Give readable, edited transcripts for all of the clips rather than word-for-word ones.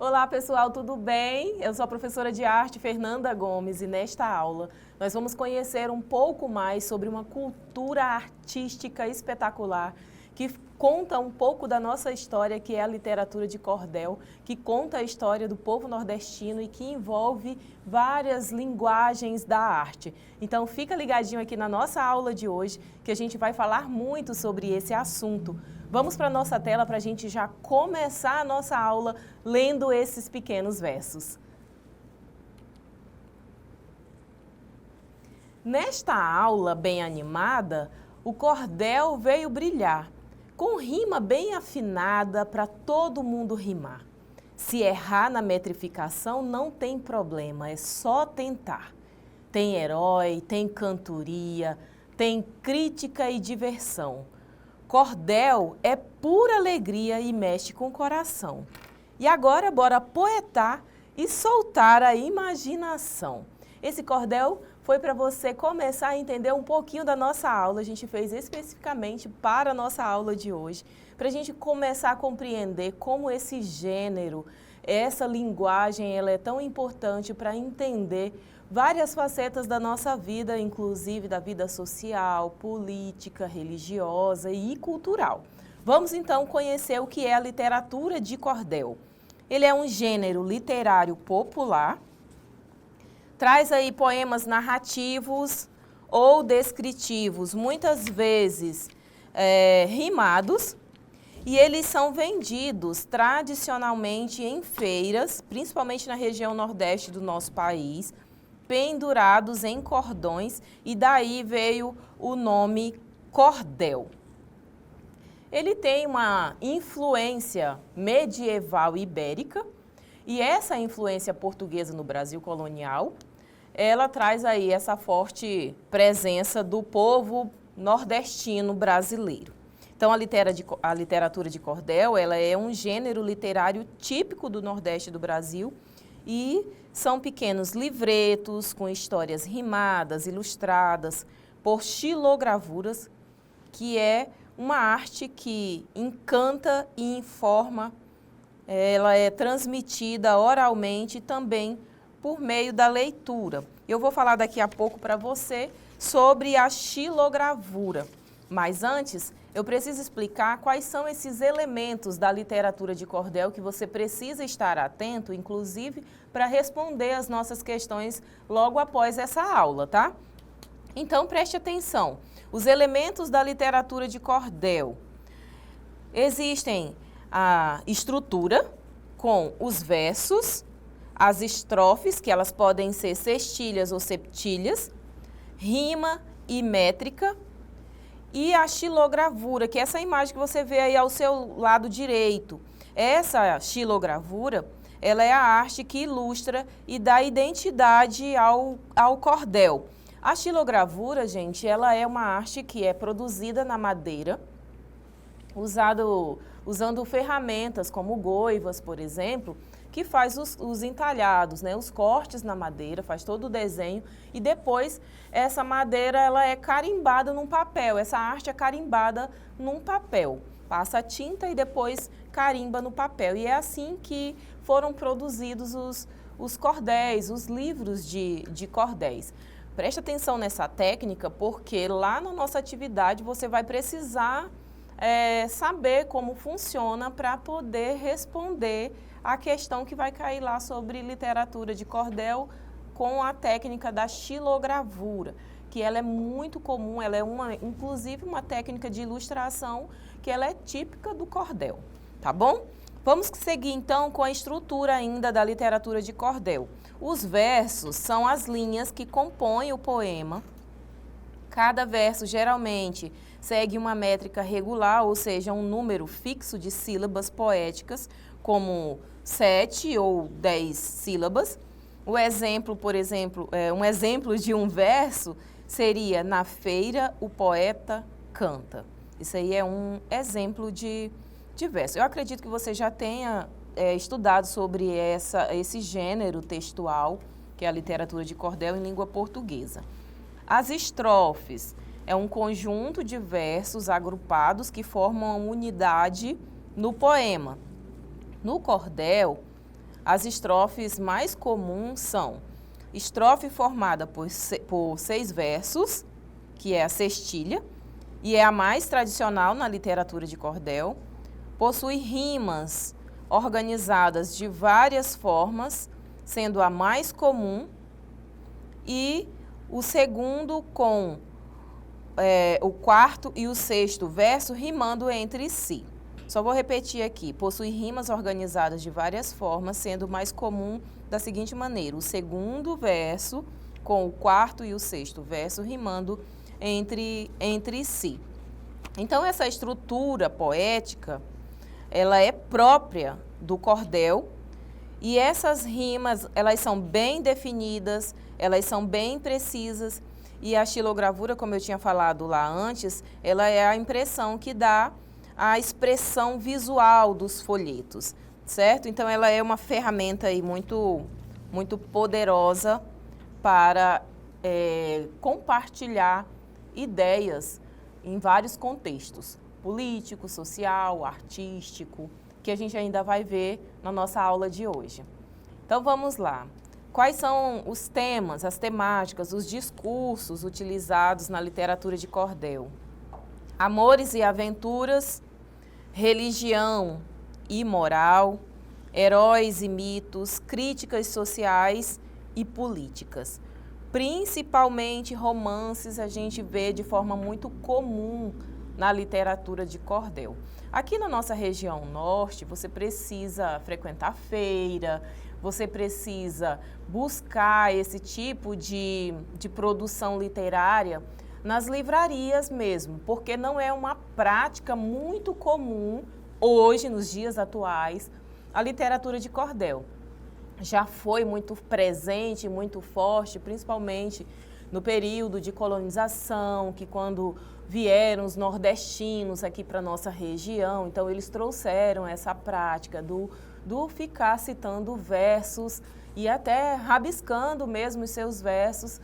Olá pessoal, tudo bem? Eu sou a professora de arte Fernanda Gomes e nesta aula nós vamos conhecer um pouco mais sobre uma cultura artística espetacular que conta um pouco da nossa história, que é a literatura de cordel, que conta a história do povo nordestino e que envolve várias linguagens da arte. Então fica ligadinho aqui na nossa aula de hoje que a gente vai falar muito sobre esse assunto. Vamos para a nossa tela para a gente já começar a nossa aula lendo esses pequenos versos. Nesta aula bem animada, o cordel veio brilhar, com rima bem afinada para todo mundo rimar. Se errar na metrificação não tem problema, é só tentar. Tem herói, tem cantoria, tem crítica e diversão. Cordel é pura alegria e mexe com o coração. E agora bora poetar e soltar a imaginação. Esse cordel foi para você começar a entender um pouquinho da nossa aula. A gente fez especificamente para a nossa aula de hoje, para a gente começar a compreender como esse gênero, essa linguagem, ela é tão importante para entender várias facetas da nossa vida, inclusive da vida social, política, religiosa e cultural. Vamos então conhecer o que é a literatura de cordel. Ele é um gênero literário popular, traz aí poemas narrativos ou descritivos, muitas vezes rimados, e eles são vendidos tradicionalmente em feiras, principalmente na região nordeste do nosso país, pendurados em cordões, e daí veio o nome cordel. Ele tem uma influência medieval ibérica, e essa influência portuguesa no Brasil colonial, ela traz aí essa forte presença do povo nordestino brasileiro. Então, a literatura de cordel, ela é um gênero literário típico do Nordeste do Brasil, e são pequenos livretos com histórias rimadas, ilustradas por xilogravuras, que é uma arte que encanta e informa. Ela é transmitida oralmente também por meio da leitura. Eu vou falar daqui a pouco para você sobre a xilogravura, mas antes eu preciso explicar quais são esses elementos da literatura de cordel que você precisa estar atento, inclusive, para responder as nossas questões logo após essa aula, tá? Então, preste atenção. Os elementos da literatura de cordel. Existem a estrutura com os versos, as estrofes, que elas podem ser sextilhas ou septilhas, rima e métrica, e a xilogravura, que é essa imagem que você vê aí ao seu lado direito. Essa xilogravura, ela é a arte que ilustra e dá identidade ao cordel. A xilogravura, gente, ela é uma arte que é produzida na madeira, usando ferramentas como goivas, por exemplo, que faz os entalhados, né, os cortes na madeira, faz todo o desenho, e depois essa madeira ela é carimbada num papel, essa arte é carimbada num papel, passa a tinta e depois carimba no papel, e é assim que foram produzidos os cordéis, os livros de cordéis. Preste atenção nessa técnica, porque lá na nossa atividade você vai precisar saber como funciona para poder responder a questão que vai cair lá sobre literatura de cordel com a técnica da xilogravura, que ela é muito comum, ela é inclusive uma técnica de ilustração que ela é típica do cordel, tá bom? Vamos seguir então com a estrutura ainda da literatura de cordel. Os versos são as linhas que compõem o poema. Cada verso geralmente segue uma métrica regular, ou seja, um número fixo de sílabas poéticas, como 7 ou 10 sílabas. O exemplo, por exemplo, um exemplo de um verso seria: na feira o poeta canta. Isso aí é um exemplo de verso. Eu acredito que você já tenha estudado sobre esse gênero textual, que é a literatura de cordel em língua portuguesa. As estrofes é um conjunto de versos agrupados que formam uma unidade no poema. No cordel, as estrofes mais comuns são estrofe formada por 6 versos, que é a sextilha, e é a mais tradicional na literatura de cordel. Possui rimas organizadas de várias formas, sendo a mais comum, e o segundo com o quarto e o sexto verso rimando entre si. Só vou repetir aqui, possui rimas organizadas de várias formas, sendo o mais comum da seguinte maneira: o segundo verso com o quarto e o sexto verso rimando entre si. Então, essa estrutura poética, ela é própria do cordel, e essas rimas, elas são bem definidas, elas são bem precisas, e a xilogravura, como eu tinha falado lá antes, ela é a impressão que dá a expressão visual dos folhetos, certo? Então, ela é uma ferramenta aí muito poderosa para compartilhar ideias em vários contextos, político, social, artístico, que a gente ainda vai ver na nossa aula de hoje. Então, vamos lá. Quais são os temas, as temáticas, os discursos utilizados na literatura de cordel? Amores e aventuras, religião e moral, heróis e mitos, críticas sociais e políticas. Principalmente romances a gente vê de forma muito comum na literatura de cordel. Aqui na nossa região norte, você precisa frequentar feira, você precisa buscar esse tipo de produção literária nas livrarias mesmo, porque não é uma prática muito comum hoje, nos dias atuais, a literatura de cordel. Já foi muito presente, muito forte, principalmente no período de colonização, que quando vieram os nordestinos aqui para a nossa região, então eles trouxeram essa prática do ficar citando versos e até rabiscando mesmo os seus versos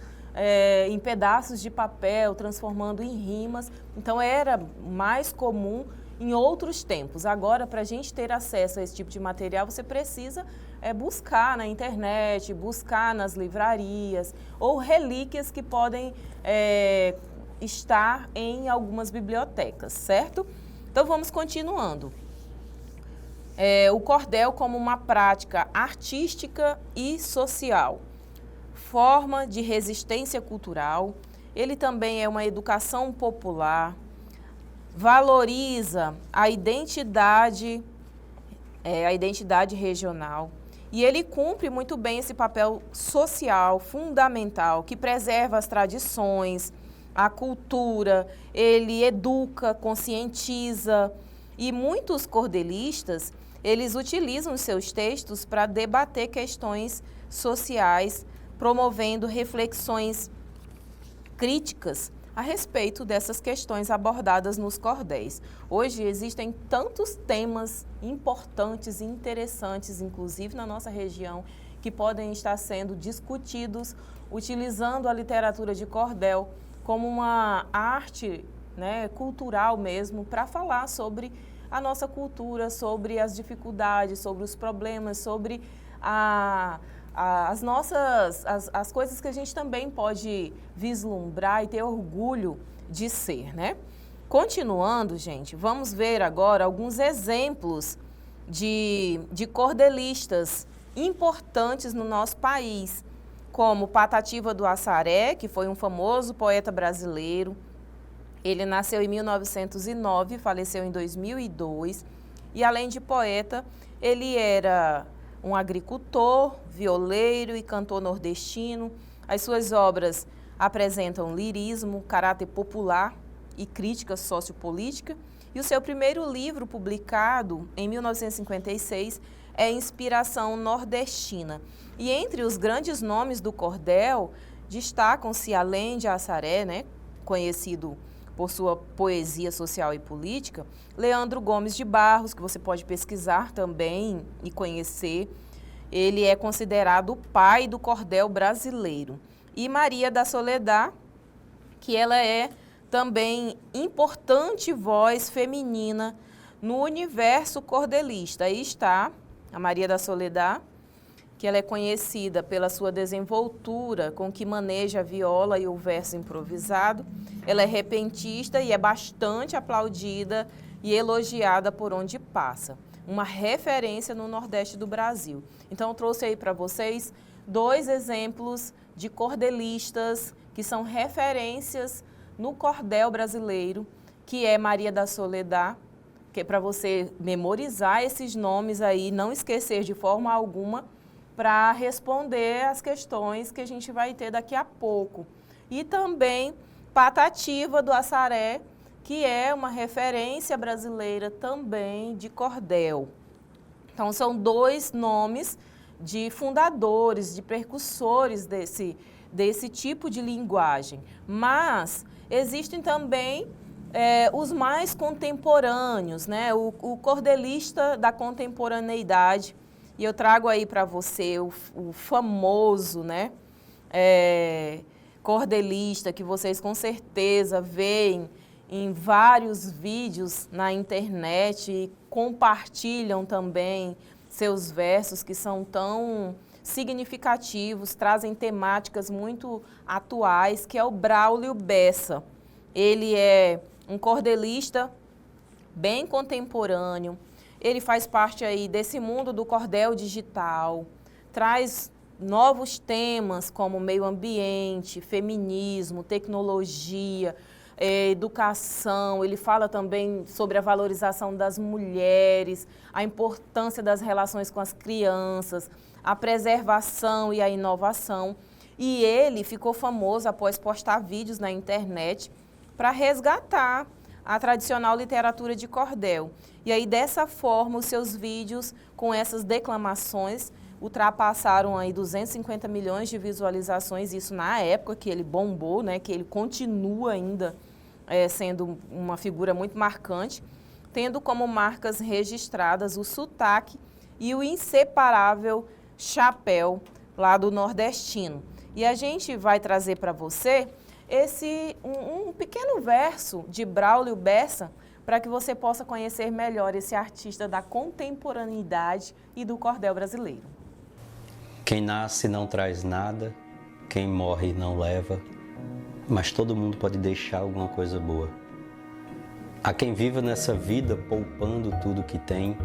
em pedaços de papel, transformando em rimas. Então era mais comum em outros tempos. Agora, para a gente ter acesso a esse tipo de material, você precisa buscar na internet, buscar nas livrarias, ou relíquias que podem estar em algumas bibliotecas, certo? Então, vamos continuando. O cordel como uma prática artística e social, forma de resistência cultural, ele também é uma educação popular, valoriza a identidade regional, e ele cumpre muito bem esse papel social fundamental, que preserva as tradições, a cultura, ele educa, conscientiza, e muitos cordelistas, eles utilizam os seus textos para debater questões sociais, promovendo reflexões críticas a respeito dessas questões abordadas nos cordéis. Hoje existem tantos temas importantes e interessantes, inclusive na nossa região, que podem estar sendo discutidos utilizando a literatura de cordel como uma arte, né, cultural mesmo, para falar sobre a nossa cultura, sobre as dificuldades, sobre os problemas, sobre as coisas que a gente também pode vislumbrar e ter orgulho de ser, né? Continuando, gente, vamos ver agora alguns exemplos de cordelistas importantes no nosso país, como Patativa do Assaré, que foi um famoso poeta brasileiro. Ele nasceu em 1909, faleceu em 2002, e além de poeta, ele era um agricultor, violeiro e cantor nordestino. As suas obras apresentam lirismo, caráter popular e crítica sociopolítica. E o seu primeiro livro, publicado em 1956, é Inspiração Nordestina. E entre os grandes nomes do cordel, destacam-se, além de Assaré, né, conhecido por sua poesia social e política, Leandro Gomes de Barros, que você pode pesquisar também e conhecer. Ele é considerado o pai do cordel brasileiro. E Maria da Soledad, que ela é também importante voz feminina no universo cordelista. Aí está a Maria da Soledad. que ela é conhecida pela sua desenvoltura com que maneja a viola e o verso improvisado. Ela é repentista e é bastante aplaudida e elogiada por onde passa. Uma referência no Nordeste do Brasil. Então, eu trouxe aí para vocês 2 exemplos de cordelistas que são referências no cordel brasileiro, que é Maria da Soledad, que é para você memorizar esses nomes aí, não esquecer de forma alguma, para responder as questões que a gente vai ter daqui a pouco. E também Patativa do Assaré, que é uma referência brasileira também de cordel. Então, são 2 nomes de fundadores, de percussores desse tipo de linguagem. Mas existem também os mais contemporâneos, né? O cordelista da contemporaneidade. E eu trago aí para você o famoso, né, cordelista, que vocês com certeza veem em vários vídeos na internet e compartilham também seus versos que são tão significativos, trazem temáticas muito atuais, que é o Braulio Bessa. Ele é um cordelista bem contemporâneo. Ele faz parte aí desse mundo do cordel digital, traz novos temas como meio ambiente, feminismo, tecnologia, educação. Ele fala também sobre a valorização das mulheres, a importância das relações com as crianças, a preservação e a inovação. E ele ficou famoso após postar vídeos na internet para resgatar a tradicional literatura de cordel. E aí, dessa forma, os seus vídeos com essas declamações ultrapassaram aí 250 milhões de visualizações, isso na época que ele bombou, né, que ele continua ainda sendo uma figura muito marcante, tendo como marcas registradas o sotaque e o inseparável chapéu lá do nordestino. E a gente vai trazer para você um pequeno verso de Braulio Bessa, para que você possa conhecer melhor esse artista da contemporaneidade e do cordel brasileiro. Quem nasce não traz nada, quem morre não leva, mas todo mundo pode deixar alguma coisa boa. Há quem viva nessa vida poupando tudo que tem,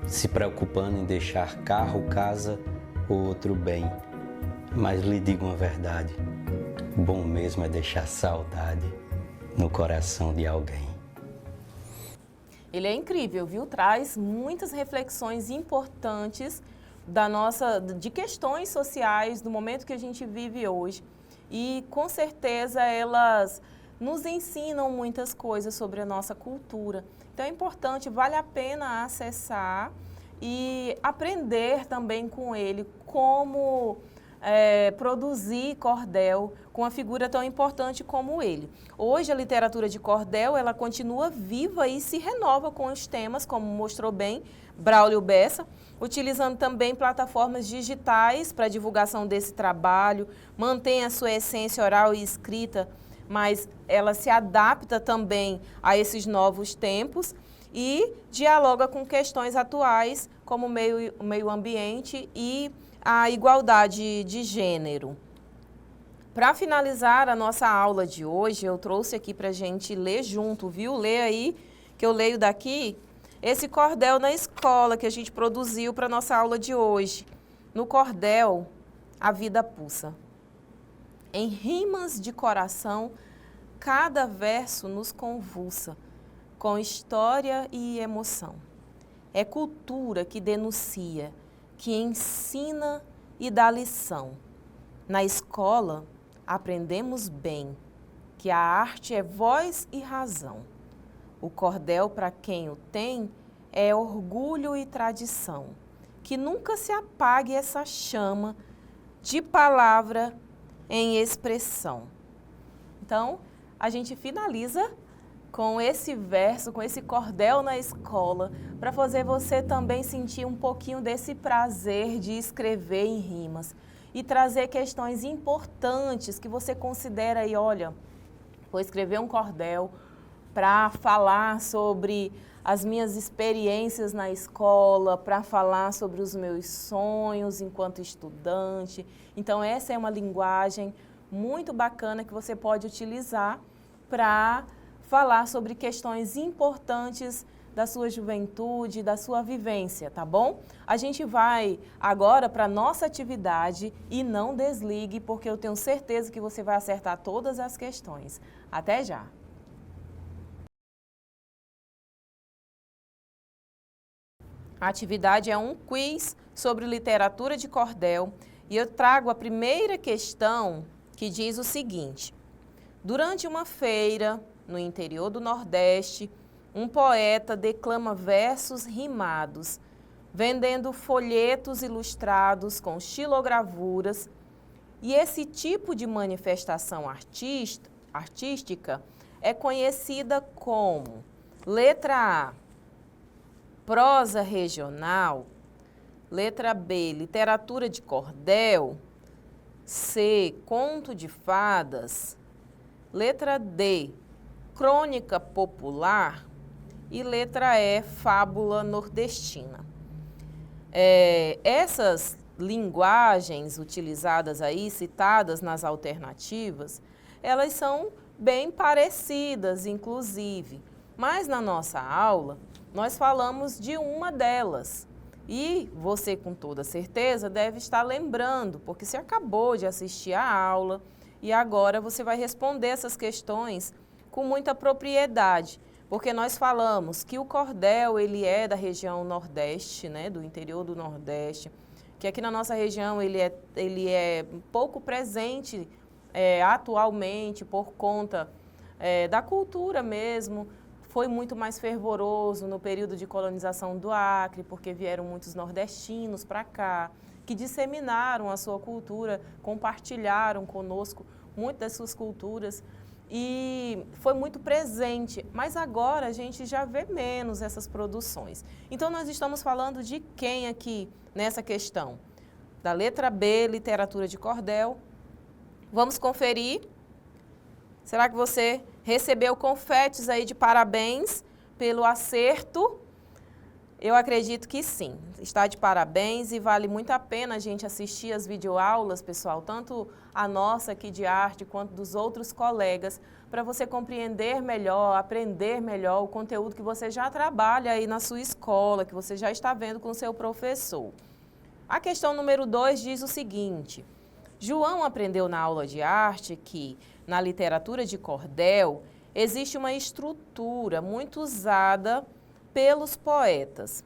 se preocupando em deixar carro, casa ou outro bem. Mas lhe digo uma verdade, bom mesmo é deixar saudade no coração de alguém. Ele é incrível, viu? Traz muitas reflexões importantes de questões sociais do momento que a gente vive hoje. E, com certeza, elas nos ensinam muitas coisas sobre a nossa cultura. Então, é importante, vale a pena acessar e aprender também com ele como produzir cordel com uma figura tão importante como ele. Hoje a literatura de cordel, ela continua viva e se renova com os temas, como mostrou bem Braulio Bessa, utilizando também plataformas digitais para divulgação desse trabalho, mantém a sua essência oral e escrita, mas ela se adapta também a esses novos tempos e dialoga com questões atuais como o meio ambiente e a igualdade de gênero. Para finalizar a nossa aula de hoje, eu trouxe aqui para a gente ler junto, viu? Lê aí, que eu leio daqui, esse cordel na escola que a gente produziu para a nossa aula de hoje. No cordel, a vida pulsa. Em rimas de coração, cada verso nos convulsa, com história e emoção. É cultura que denuncia, que ensina e dá lição. Na escola, aprendemos bem que a arte é voz e razão. O cordel, para quem o tem, é orgulho e tradição. Que nunca se apague essa chama de palavra em expressão. Então, a gente finaliza com esse verso, com esse cordel na escola, para fazer você também sentir um pouquinho desse prazer de escrever em rimas e trazer questões importantes que você considera aí, olha, vou escrever um cordel para falar sobre as minhas experiências na escola, para falar sobre os meus sonhos enquanto estudante. Então, essa é uma linguagem muito bacana que você pode utilizar para falar sobre questões importantes da sua juventude, da sua vivência, tá bom? A gente vai agora para a nossa atividade e não desligue, porque eu tenho certeza que você vai acertar todas as questões. Até já! A atividade é um quiz sobre literatura de cordel e eu trago a primeira questão que diz o seguinte: durante uma feira no interior do Nordeste, um poeta declama versos rimados, vendendo folhetos ilustrados com xilogravuras, e esse tipo de manifestação artística é conhecida como letra A, prosa regional, letra B, literatura de cordel, C, conto de fadas, letra D, crônica popular e letra E, fábula nordestina. Essas linguagens utilizadas aí, citadas nas alternativas, elas são bem parecidas, inclusive, mas na nossa aula nós falamos de uma delas. E você, com toda certeza, deve estar lembrando, porque você acabou de assistir a aula e agora você vai responder essas questões com muita propriedade, porque nós falamos que o cordel, ele é da região Nordeste, né, do interior do Nordeste, que aqui na nossa região ele é pouco presente atualmente por conta da cultura mesmo. Foi muito mais fervoroso no período de colonização do Acre, porque vieram muitos nordestinos para cá, que disseminaram a sua cultura, compartilharam conosco muitas das suas culturas e foi muito presente. Mas agora a gente já vê menos essas produções. Então nós estamos falando de quem aqui nessa questão? Da letra B, literatura de cordel. Vamos conferir. Será que você recebeu confetes aí de parabéns pelo acerto? Eu acredito que sim, está de parabéns e vale muito a pena a gente assistir as videoaulas, pessoal, tanto a nossa aqui de arte quanto dos outros colegas, para você compreender melhor, aprender melhor o conteúdo que você já trabalha aí na sua escola, que você já está vendo com o seu professor. A questão número 2 diz o seguinte: João aprendeu na aula de arte que, na literatura de cordel, existe uma estrutura muito usada pelos poetas.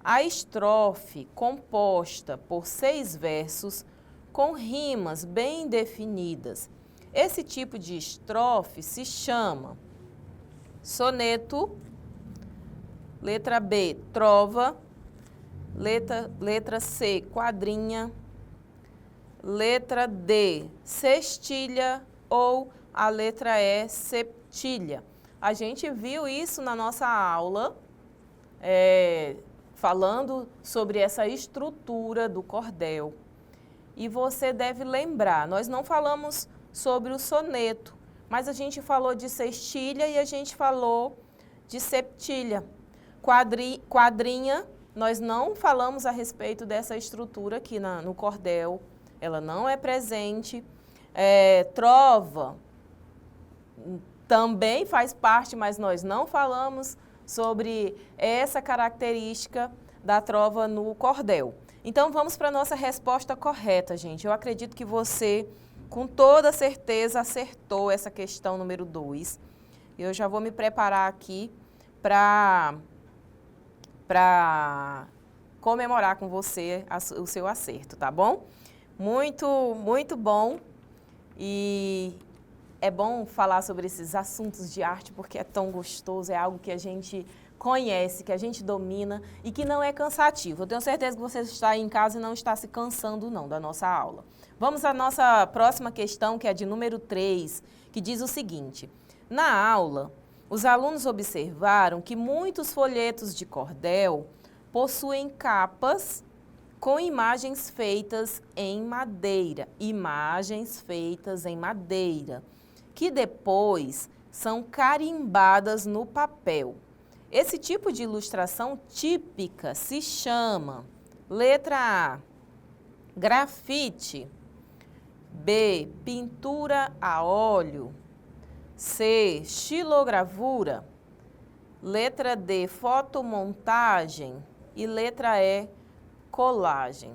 A estrofe, composta por 6 versos, com rimas bem definidas. Esse tipo de estrofe se chama soneto, letra B, trova, letra C, quadrinha, letra D, cestilha ou a letra E, septilha. A gente viu isso na nossa aula, falando sobre essa estrutura do cordel. E você deve lembrar, nós não falamos sobre o soneto, mas a gente falou de cestilha e a gente falou de septilha. Quadrinha, nós não falamos a respeito dessa estrutura aqui no cordel, ela não é presente. Trova também faz parte, mas nós não falamos sobre essa característica da trova no cordel. Então, vamos para a nossa resposta correta, gente. Eu acredito que você, com toda certeza, acertou essa questão número 2. Eu já vou me preparar aqui para comemorar com você o seu acerto, tá bom? Muito, muito bom. E é bom falar sobre esses assuntos de arte porque é tão gostoso, é algo que a gente conhece, que a gente domina e que não é cansativo. Eu tenho certeza que você está aí em casa e não está se cansando não da nossa aula. Vamos à nossa próxima questão, que é de número 3, que diz o seguinte: na aula, os alunos observaram que muitos folhetos de cordel possuem capas com imagens feitas em madeira, que depois são carimbadas no papel. Esse tipo de ilustração típica se chama, letra A, grafite, B, pintura a óleo, C, xilogravura, letra D, fotomontagem e letra E, colagem.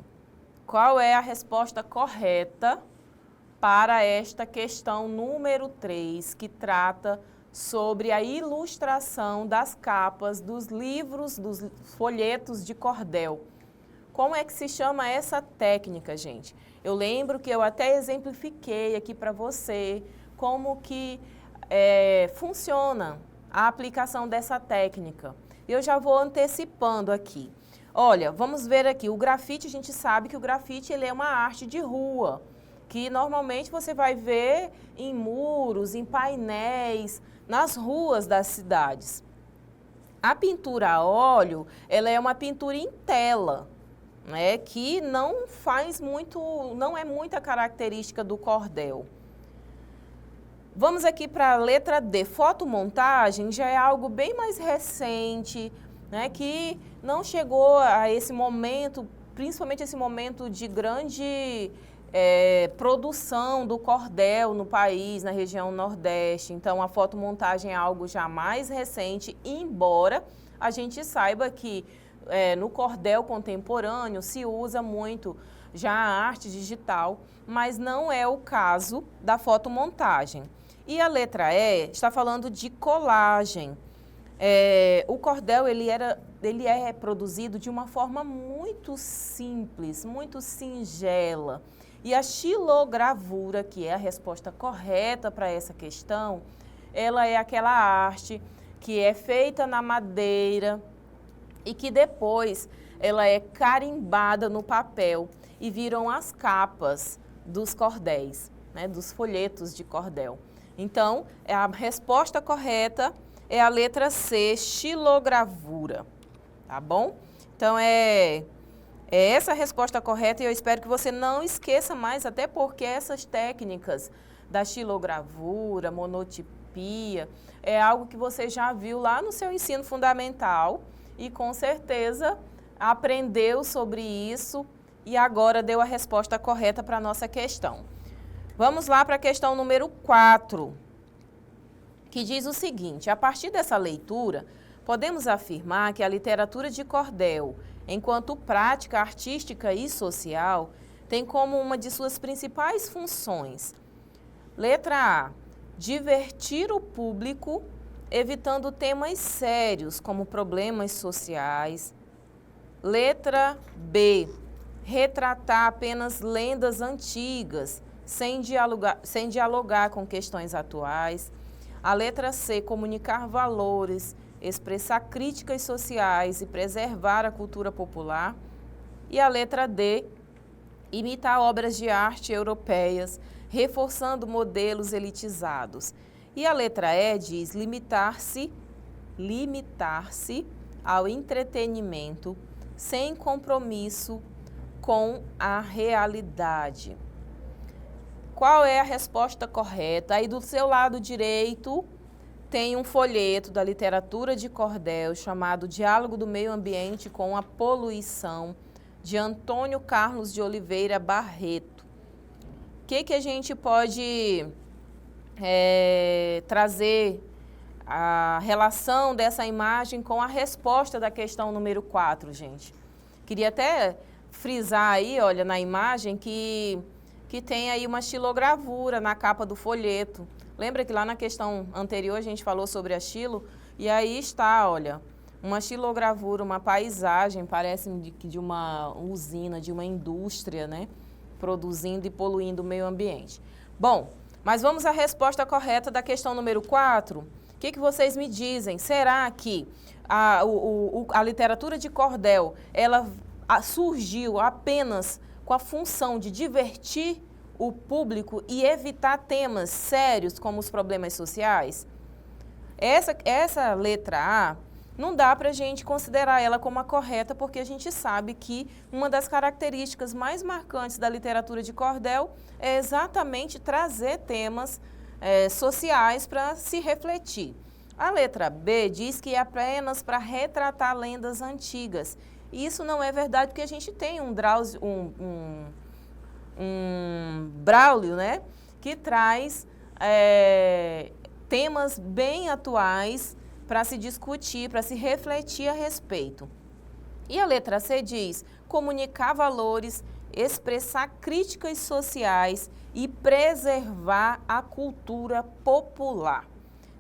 Qual é a resposta correta para esta questão número 3, que trata sobre a ilustração das capas dos livros, dos folhetos de cordel? Como é que se chama essa técnica, gente? Eu lembro que eu até exemplifiquei aqui para você como que funciona a aplicação dessa técnica. Eu já vou antecipando aqui. Olha, vamos ver aqui, o grafite, a gente sabe que o grafite ele é uma arte de rua, que normalmente você vai ver em muros, em painéis, nas ruas das cidades. A pintura a óleo, ela é uma pintura em tela, né, que não é muita característica do cordel. Vamos aqui para a letra D, fotomontagem já é algo bem mais recente, né, que não chegou a esse momento, principalmente esse momento de grande produção do cordel no país, na região Nordeste. Então, a fotomontagem é algo já mais recente, embora a gente saiba que no cordel contemporâneo se usa muito já a arte digital, mas não é o caso da fotomontagem. E a letra E está falando de colagem. O cordel ele é produzido de uma forma muito simples, muito singela. E a xilogravura, que é a resposta correta para essa questão, ela é aquela arte que é feita na madeira e que depois ela é carimbada no papel e viram as capas dos cordéis, né, dos folhetos de cordel. Então, a resposta correta é a letra C, xilogravura, tá bom? Então, é essa a resposta correta e eu espero que você não esqueça mais, até porque essas técnicas da xilogravura, monotipia, é algo que você já viu lá no seu ensino fundamental e com certeza aprendeu sobre isso e agora deu a resposta correta para a nossa questão. Vamos lá para a questão número 4, que diz o seguinte: a partir dessa leitura, podemos afirmar que a literatura de cordel, enquanto prática artística e social, tem como uma de suas principais funções: letra A, divertir o público, evitando temas sérios como problemas sociais. Letra B, retratar apenas lendas antigas, sem dialogar com questões atuais. A letra C, comunicar valores, expressar críticas sociais e preservar a cultura popular. E a letra D, imitar obras de arte europeias, reforçando modelos elitizados. E a letra E diz limitar-se ao entretenimento, sem compromisso com a realidade. Qual é a resposta correta? Aí do seu lado direito tem um folheto da literatura de cordel chamado Diálogo do Meio Ambiente com a Poluição, de Antônio Carlos de Oliveira Barreto. O que a gente pode trazer a relação dessa imagem com a resposta da questão número 4, gente? Queria até frisar aí, olha, na imagem que tem aí uma xilogravura na capa do folheto. Lembra que lá na questão anterior a gente falou sobre a xilo? E aí está, olha, uma xilogravura, uma paisagem, parece de uma usina, de uma indústria, né? Produzindo e poluindo o meio ambiente. Bom, mas vamos à resposta correta da questão número 4. O que vocês me dizem? Será que a literatura de cordel, ela surgiu apenas com a função de divertir o público e evitar temas sérios como os problemas sociais? Essa letra A, não dá para a gente considerar ela como a correta, porque a gente sabe que uma das características mais marcantes da literatura de cordel é exatamente trazer temas sociais para se refletir. A letra B diz que é apenas para retratar lendas antigas. Isso não é verdade, porque a gente tem um Braulio, né, que traz temas bem atuais para se discutir, para se refletir a respeito. E a letra C diz comunicar valores, expressar críticas sociais e preservar a cultura popular.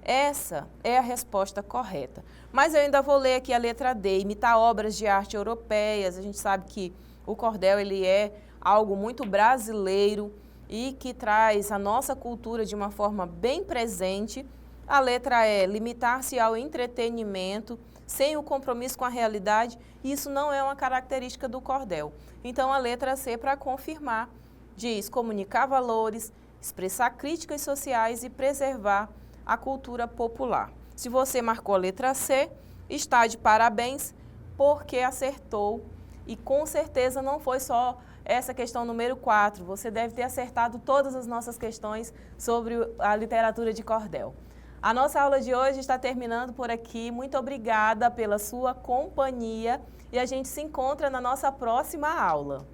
Essa é a resposta correta. Mas eu ainda vou ler aqui a letra D, imitar obras de arte europeias. A gente sabe que o cordel ele é algo muito brasileiro e que traz a nossa cultura de uma forma bem presente. A letra E, limitar-se ao entretenimento, sem o compromisso com a realidade. Isso não é uma característica do cordel. Então, a letra C, para confirmar, diz comunicar valores, expressar críticas sociais e preservar a cultura popular. Se você marcou a letra C, está de parabéns, porque acertou. E com certeza não foi só essa questão número 4. Você deve ter acertado todas as nossas questões sobre a literatura de cordel. A nossa aula de hoje está terminando por aqui. Muito obrigada pela sua companhia e a gente se encontra na nossa próxima aula.